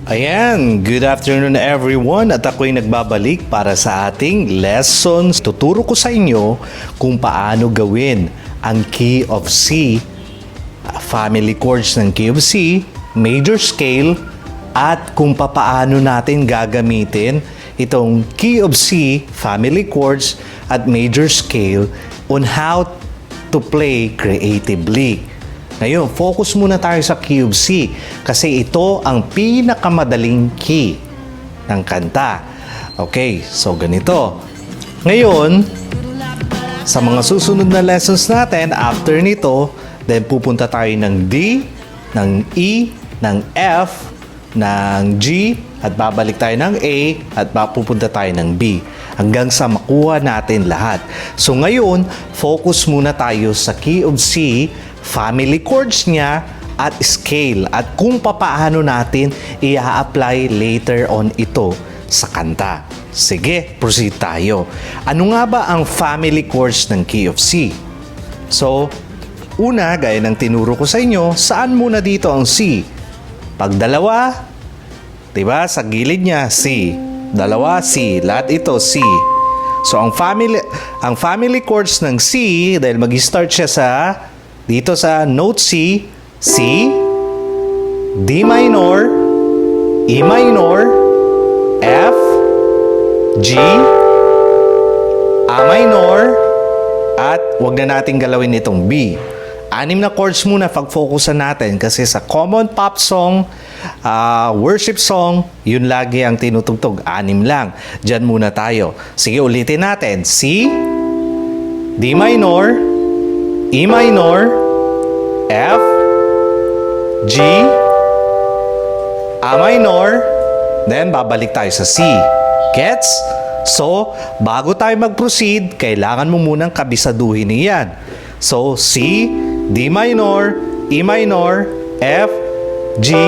Ayan, good afternoon everyone at ako'y nagbabalik para sa ating lessons. Tuturo ko sa inyo kung paano gawin ang key of C, family chords ng key of C, major scale, at kung paano natin gagamitin itong key of C, family chords, at major scale on how to play creatively. Ngayon, focus muna tayo sa key of C kasi ito ang pinakamadaling key ng kanta. Okay, so ganito. Ngayon, sa mga susunod na lessons natin, after nito, then pupunta tayo ng D, ng E, ng F, ng G, at babalik tayo ng A, at pupunta tayo ng B. Hanggang sa makuha natin lahat. So ngayon, focus muna tayo sa key of C, family chords niya, at scale, at kung papaano natin i-apply later on ito sa kanta. Sige, proceed tayo. Ano nga ba ang family chords ng key of C? So, una, gaya ng tinuro ko sa inyo, saan muna dito ang C? Pag dalawa, diba, sa gilid niya, C. Dalawa, C. Lahat ito, C. So, ang family chords ng C, dahil mag-start siya sa dito sa note C, C, D minor, E minor, F, G, A minor, at wag na natin galawin itong B. 6 na chords muna pag-focusan natin kasi sa common pop song, worship song, yun lagi ang tinutugtog. 6 lang. Diyan muna tayo. Sige, ulitin natin. C, D minor, E minor, F, G, A minor, then babalik tayo sa C. Gets? So, bago tayo mag-proceed, kailangan mo munang kabisaduhin niyan. So, C, D minor, E minor, F, G,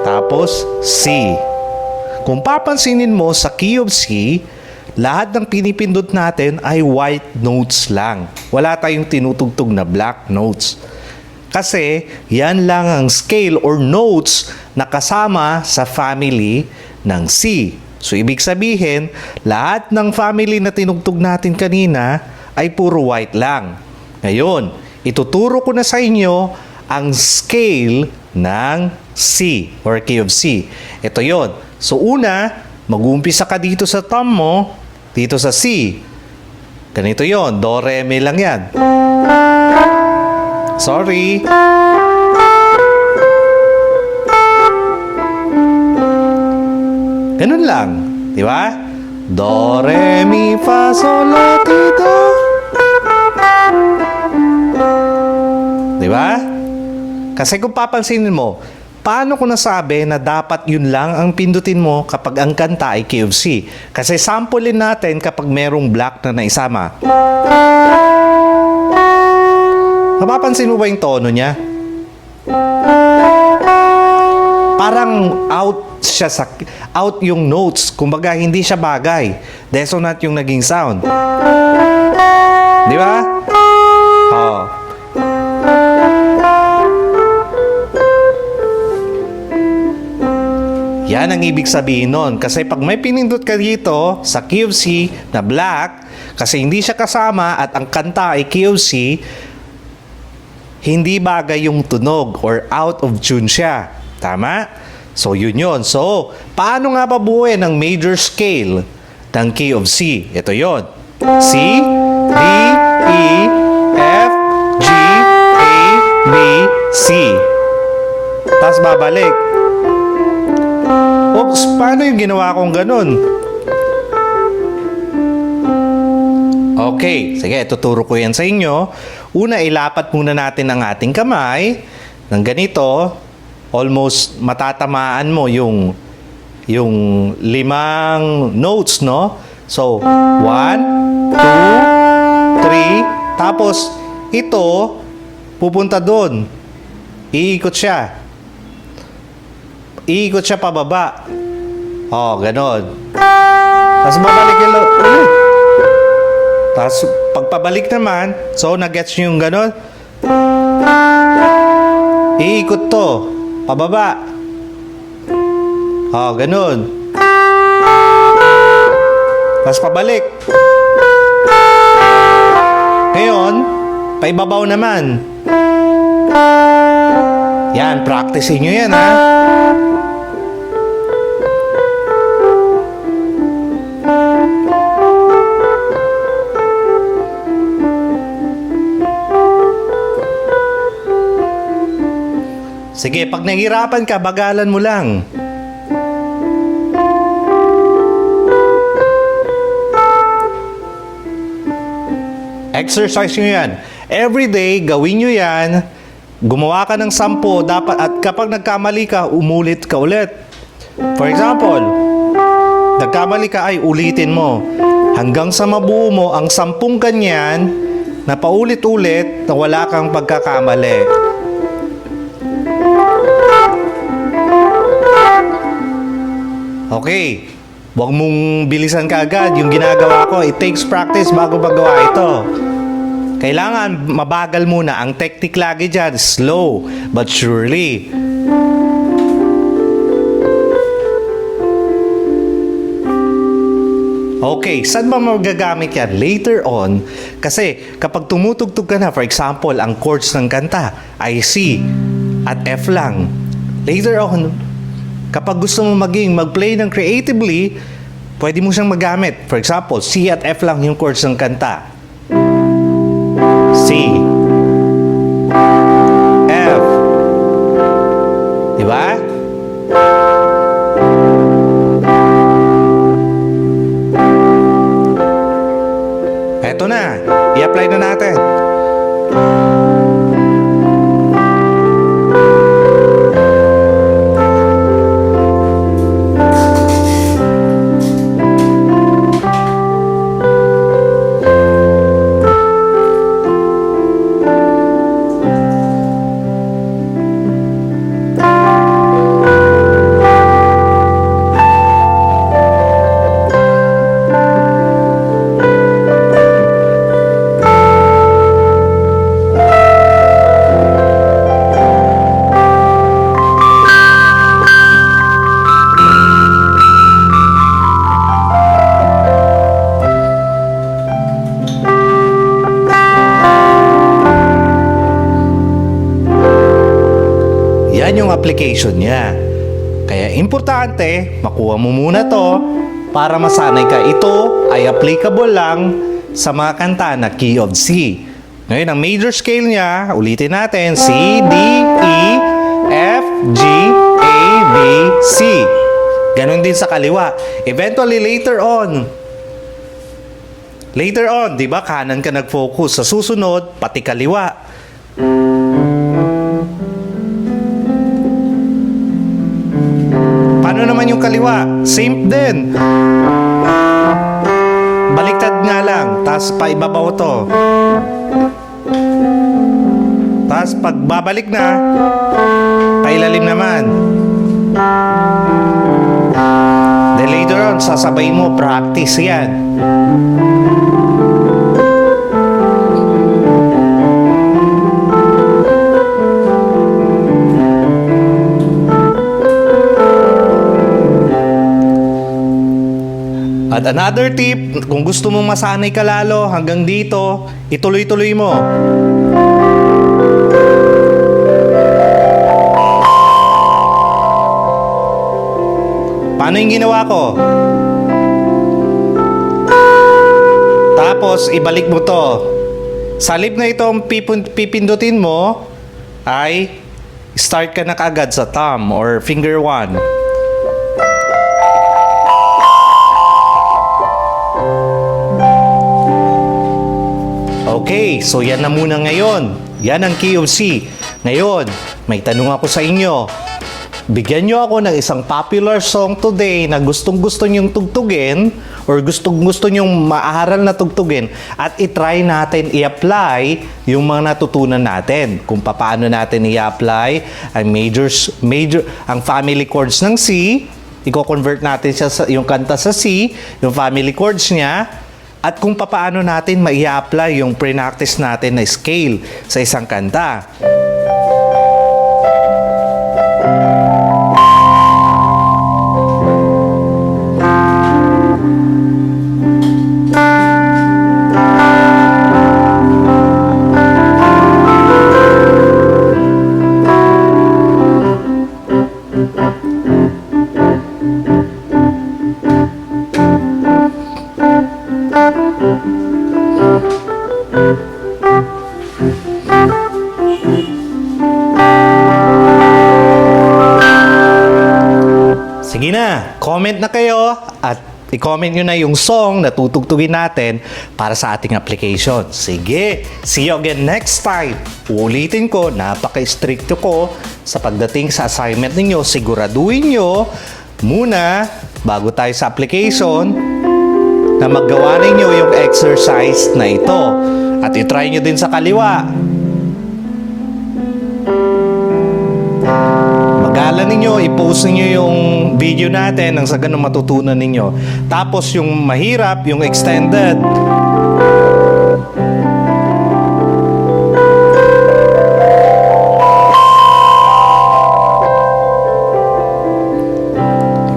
tapos C. Kung papansinin mo sa key of C, lahat ng pinipindot natin ay white notes lang. Wala tayong tinutugtog na black notes. Kasi yan lang ang scale or notes na kasama sa family ng C. So ibig sabihin, lahat ng family na tinugtog natin kanina ay puro white lang. Ngayon, ituturo ko na sa inyo ang scale ng C or key of C. Ito yon. So una, mag-uumpisa ka dito sa thumb mo, dito sa C. Ganito yon, do, re, mi lang yan. Sorry. Ganun lang, di ba? Do, re, mi, fa, sol, la, ti, do. Di ba? Kasi kung papansinin mo, paano ko nasabi na dapat yun lang ang pindutin mo kapag ang kanta ay key of C? Kasi samplein natin kapag merong black na naisama. Napapansin mo ba yung tono niya? Parang out yung notes. Kumbaga, hindi siya bagay. Dissonant yung naging sound. Di ba? Oh. Yan ang ibig sabihin nun. Kasi pag may pinindot ka dito sa key of C na black, kasi hindi siya kasama at ang kanta ay key of C, hindi bagay yung tunog or out of tune siya. Tama? So, yun yun. So, paano nga babuuin ang major scale ng key of C? Ito yun. C, D, E, F, G, A, B, C. Tapos babalik. Oops, paano yung ginawa kong ganun? Okay, sige, tuturo ko yan sa inyo. Una, ilapat muna natin ang ating kamay ng ganito. Almost matatamaan mo yung 5 notes, no? So, 1, 2, 3, tapos ito, pupunta doon. Iikot siya. Iikot siya pababa. Oh, ganon. Tapos babalik yung ulit. Tapos pagpabalik naman, so nag-gets nyo yung ganon. Iikot to. Pababa. Oh, ganun. Tapos pabalik. Ngayon, paibabaw naman. Yan, practicein nyo yan, ha? Sige, pag nahihirapan ka, bagalan mo lang. Exercise nyo yan. Every day, gawin nyo yan. Gumawa ka ng 10, dapat, at kapag nagkamali ka, umulit ka ulit. For example, nagkamali ka, ay ulitin mo. Hanggang sa mabuo mo ang 10 ganyan na paulit-ulit na wala kang pagkakamali. Okay, huwag mong bilisan ka agad. Yung ginagawa ko, it takes practice bago magawa ito. Kailangan mabagal muna. Ang technique lagi dyan, slow but surely. Okay, saan ba magagamit yan? Later on, kasi kapag tumutugtog ka na, for example, ang chords ng kanta ay C at F lang. Later on, kapag gusto mo mag-play ng creatively, pwede mo siyang magamit. For example, C at F lang yung chords ng kanta. C, F, diba? Eto na, i-apply na natin. Yan yung application niya. Kaya importante, makuha mo muna to para masanay ka. Ito ay applicable lang sa mga kanta na key of C. Ngayon, ang major scale niya, ulitin natin, C, D, E, F, G, A, B, C. Ganon din sa kaliwa. Eventually, later on, di ba, kanan ka nag-focus. Sa susunod, pati kaliwa. Paano naman yung kaliwa? Same din. Baliktad nga lang. Tapos paibabaw to. Tapos pag babalik na, pailalim naman. Then later on, sasabay mo, practice yan. At another tip, kung gusto mong masanay ka lalo hanggang dito, ituloy-tuloy mo. Paano yung ginawa ko? Tapos, ibalik mo to. Sa halip na itong pipindutin mo, ay start ka na kaagad sa thumb or finger 1. Okay, so yan na muna ngayon. Yan ang key of C. Ngayon, may tanong ako sa inyo. Bigyan nyo ako ng isang popular song today na gustong-gusto nyong tugtugin or gustong-gusto nyong maaral na tugtugin at itry natin i-apply yung mga natutunan natin. Kung paano natin i-apply ang ang family chords ng C, i-convert natin siya sa yung kanta sa C, yung family chords niya, at kung paano natin mai-apply yung pre-practice natin na scale sa isang kanta. Sige na, comment na kayo at i-comment nyo na yung song na tutugtugin natin para sa ating application. Sige, see you again next time. Uulitin ko, napaka-stricto ko sa pagdating sa assignment ninyo. Siguraduhin nyo muna, bago tayo sa application, na maggawa ninyo yung exercise na ito. At itry nyo din sa kaliwa. Mag-aala ninyo, i-post ninyo yung video natin nang sa ganun matutunan ninyo. Tapos yung mahirap, yung extended,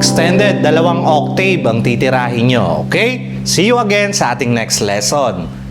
extended, 2 octave ang titirahin nyo. Okay? See you again sa ating next lesson.